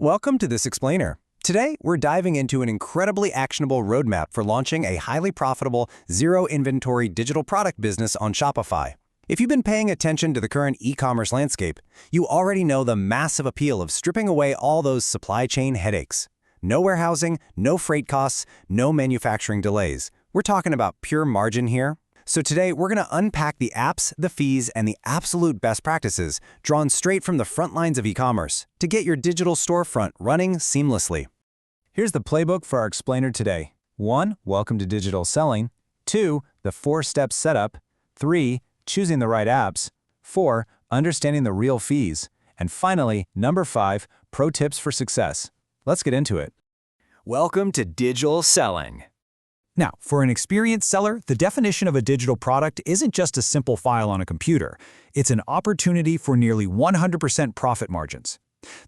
Welcome to This Explainer. Today, we're diving into an incredibly actionable roadmap for launching a highly profitable, zero-inventory digital product business on Shopify. If you've been paying attention to the current e-commerce landscape, you already know the massive appeal of stripping away all those supply chain headaches. No warehousing, no freight costs, no manufacturing delays. We're talking about pure margin here. So today, we're going to unpack the apps, the fees, and the absolute best practices drawn straight from the front lines of e-commerce to get your digital storefront running seamlessly. Here's the playbook for our explainer today. 1. Welcome to digital selling. 2. The 4-step setup. 3. Choosing the right apps. 4. Understanding the real fees. And finally, number 5, pro tips for success. Let's get into it. Welcome to digital selling. Now, for an experienced seller, the definition of a digital product isn't just a simple file on a computer. It's an opportunity for nearly 100% profit margins.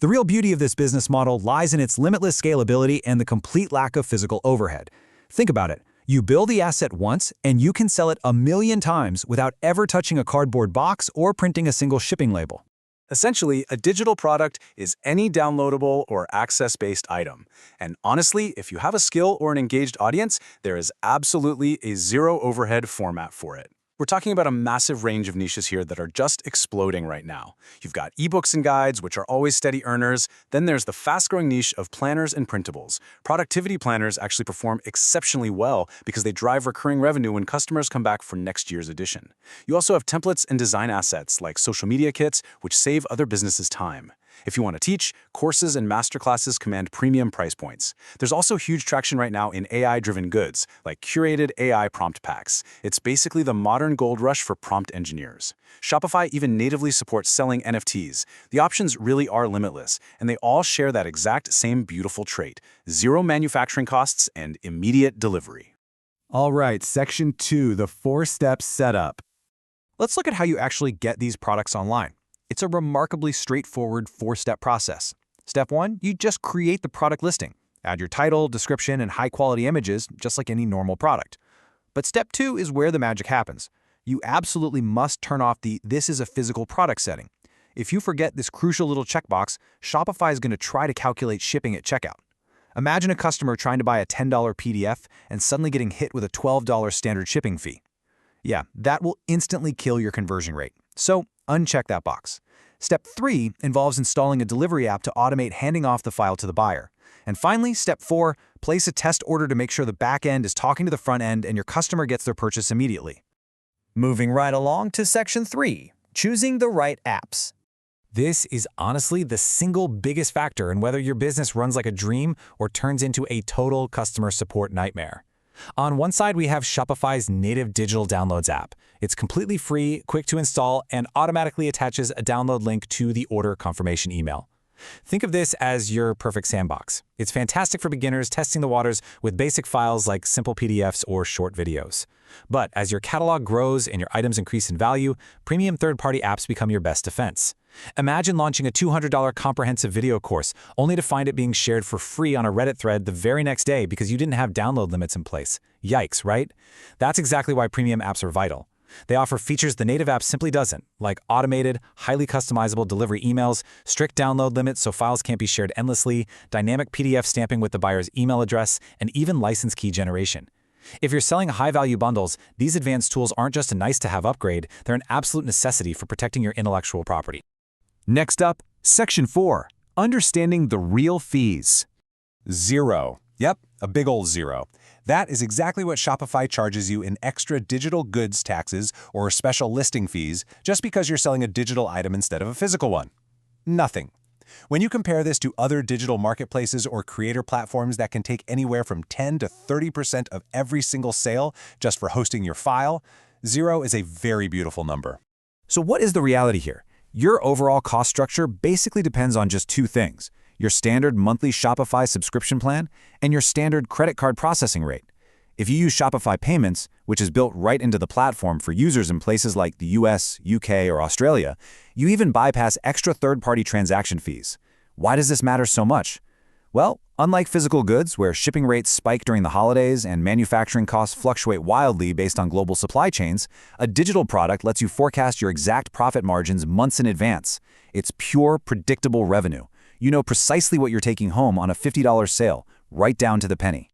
The real beauty of this business model lies in its limitless scalability and the complete lack of physical overhead. Think about it. You build the asset once, and you can sell it 1,000,000 times without ever touching a cardboard box or printing a single shipping label. Essentially, a digital product is any downloadable or access-based item. And honestly, if you have a skill or an engaged audience, there is absolutely a zero-overhead format for it. We're talking about a massive range of niches here that are just exploding right now. You've got ebooks and guides, which are always steady earners. Then there's the fast-growing niche of planners and printables. Productivity planners actually perform exceptionally well because they drive recurring revenue when customers come back for next year's edition. You also have templates and design assets like social media kits, which save other businesses time. If you want to teach, courses and masterclasses command premium price points. There's also huge traction right now in AI-driven goods, like curated AI prompt packs. It's basically the modern gold rush for prompt engineers. Shopify even natively supports selling NFTs. The options really are limitless, and they all share that exact same beautiful trait: zero manufacturing costs and immediate delivery. All right, section 2, the 4-step setup. Let's look at how you actually get these products online. It's a remarkably straightforward 4-step process. Step 1, you just create the product listing. Add your title, description, and high-quality images, just like any normal product. But step 2 is where the magic happens. You absolutely must turn off the "this is a physical product" setting. If you forget this crucial little checkbox, Shopify is going to try to calculate shipping at checkout. Imagine a customer trying to buy a $10 PDF and suddenly getting hit with a $12 standard shipping fee. Yeah, that will instantly kill your conversion rate. So, uncheck that box. Step 3 involves installing a delivery app to automate handing off the file to the buyer. And finally, step 4, place a test order to make sure the back end is talking to the front end and your customer gets their purchase immediately. Moving right along to section 3, choosing the right apps. This is honestly the single biggest factor in whether your business runs like a dream or turns into a total customer support nightmare. On one side, we have Shopify's native digital downloads app. It's completely free, quick to install, and automatically attaches a download link to the order confirmation email. Think of this as your perfect sandbox. It's fantastic for beginners testing the waters with basic files like simple PDFs or short videos. But as your catalog grows and your items increase in value, premium third-party apps become your best defense. Imagine launching a $200 comprehensive video course only to find it being shared for free on a Reddit thread the very next day because you didn't have download limits in place. Yikes, right? That's exactly why premium apps are vital. They offer features the native app simply doesn't, like automated, highly customizable delivery emails, strict download limits so files can't be shared endlessly, dynamic PDF stamping with the buyer's email address, and even license key generation. If you're selling high-value bundles, these advanced tools aren't just a nice-to-have upgrade, they're an absolute necessity for protecting your intellectual property. Next up, section 4, understanding the real fees. Zero. Yep, a big old zero. That is exactly what Shopify charges you in extra digital goods taxes or special listing fees just because you're selling a digital item instead of a physical one. Nothing. When you compare this to other digital marketplaces or creator platforms that can take anywhere from 10 to 30% of every single sale just for hosting your file, zero is a very beautiful number. So what is the reality here? Your overall cost structure basically depends on just 2 things: your standard monthly Shopify subscription plan and your standard credit card processing rate. If you use Shopify Payments, which is built right into the platform for users in places like the US, UK, or Australia, you even bypass extra third-party transaction fees. Why does this matter so much? Well, unlike physical goods, where shipping rates spike during the holidays and manufacturing costs fluctuate wildly based on global supply chains, a digital product lets you forecast your exact profit margins months in advance. It's pure, predictable revenue. You know precisely what you're taking home on a $50 sale, right down to the penny.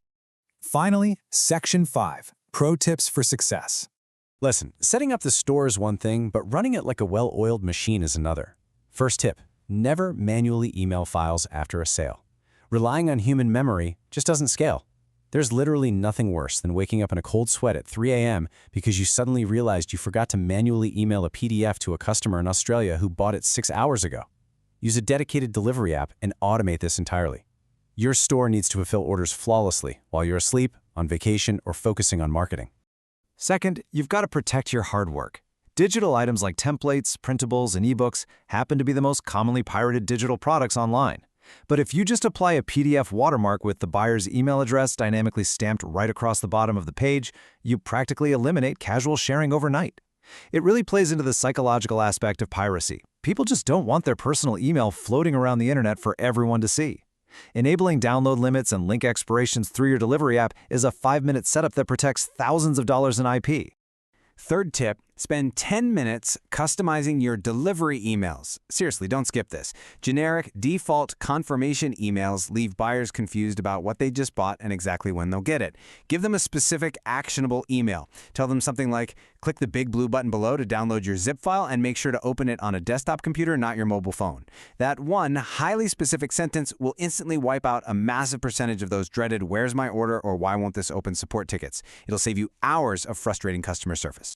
Finally, Section 5, Pro Tips for Success. Listen, setting up the store is one thing, but running it like a well-oiled machine is another. First tip, never manually email files after a sale. Relying on human memory just doesn't scale. There's literally nothing worse than waking up in a cold sweat at 3 a.m. because you suddenly realized you forgot to manually email a PDF to a customer in Australia who bought it 6 hours ago. Use a dedicated delivery app and automate this entirely. Your store needs to fulfill orders flawlessly while you're asleep, on vacation, or focusing on marketing. Second, you've got to protect your hard work. Digital items like templates, printables, and ebooks happen to be the most commonly pirated digital products online. But if you just apply a PDF watermark with the buyer's email address dynamically stamped right across the bottom of the page, you practically eliminate casual sharing overnight. It really plays into the psychological aspect of piracy. People just don't want their personal email floating around the internet for everyone to see. Enabling download limits and link expirations through your delivery app is a 5-minute setup that protects thousands of dollars in IP. Third tip, spend 10 minutes customizing your delivery emails. Seriously, don't skip this. Generic, default confirmation emails leave buyers confused about what they just bought and exactly when they'll get it. Give them a specific, actionable email. Tell them something like, click the big blue button below to download your zip file and make sure to open it on a desktop computer, not your mobile phone. That one highly specific sentence will instantly wipe out a massive percentage of those dreaded "where's my order" or "why won't this open" support tickets. It'll save you hours of frustrating customer service.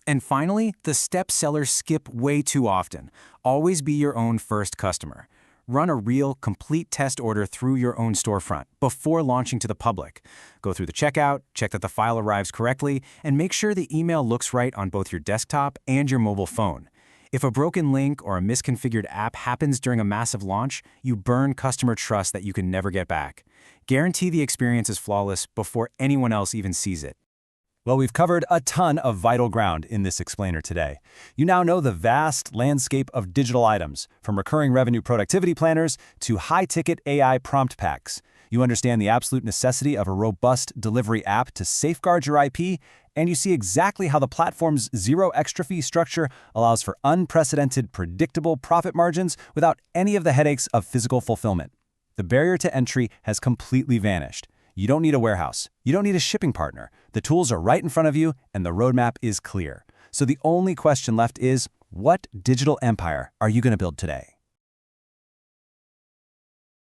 And finally, the step sellers skip way too often. Always be your own first customer. Run a real, complete test order through your own storefront before launching to the public. Go through the checkout, check that the file arrives correctly, and make sure the email looks right on both your desktop and your mobile phone. If a broken link or a misconfigured app happens during a massive launch, you burn customer trust that you can never get back. Guarantee the experience is flawless before anyone else even sees it. Well, we've covered a ton of vital ground in this explainer today. You now know the vast landscape of digital items, from recurring revenue productivity planners to high-ticket AI prompt packs. You understand the absolute necessity of a robust delivery app to safeguard your IP, and you see exactly how the platform's zero extra fee structure allows for unprecedented, predictable profit margins without any of the headaches of physical fulfillment. The barrier to entry has completely vanished. You don't need a warehouse. You don't need a shipping partner. The tools are right in front of you, and the roadmap is clear. So the only question left is, what digital empire are you going to build today?